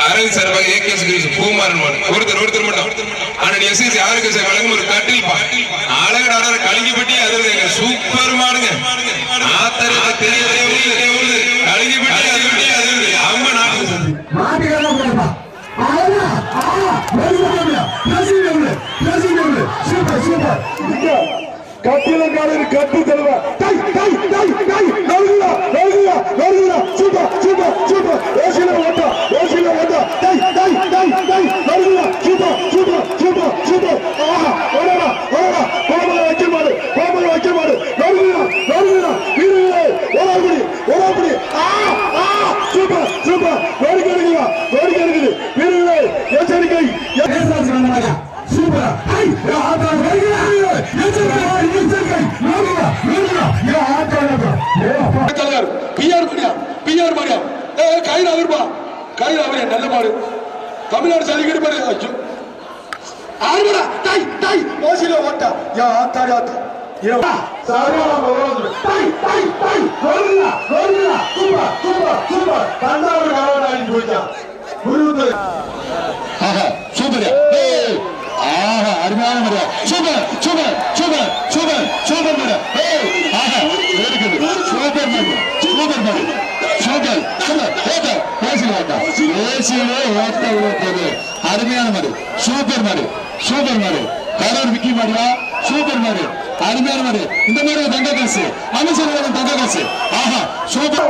அரவிந்த் சார்பாக ஏகேஎஸ் பூமாறன் ஒருத்தர் மட்டும் ஆனால் எஸ்எஸ் யாருக்கு வழங்கும் ஒரு கட்டில் அழகடார கலிங்கிப்பட்டி அது சூப்பர் மாடுங்க ஆத்தரத்தை தெரியவே கலிங்கிப்பட்டி அது அவங்க கட்டிலங்காலில் கட்டி தருவா எச்சரிக்கை நல்ல மாடு தமிழ்நாடு சலிக்கிட்டு பாரு ஆறுபடா டாய் டாய் ஓசில ஓட்டா யா ஆத்தாடி ஆத்தா அருமையான முறையா super super super super super முறை சூப்பர் மாதிரி சூப்பர் மாதிரி சூப்பர் அருமையான மாதிரி சூப்பர் மாதிரி சூப்பர் மாதிரி கரூர் விக்கி மாடியா சூப்பர் மாதிரி அருமையான மாதிரி இந்த மாதிரி தங்க காசு அமைச்சர் தங்க காசு ஆஹா சூப்பர்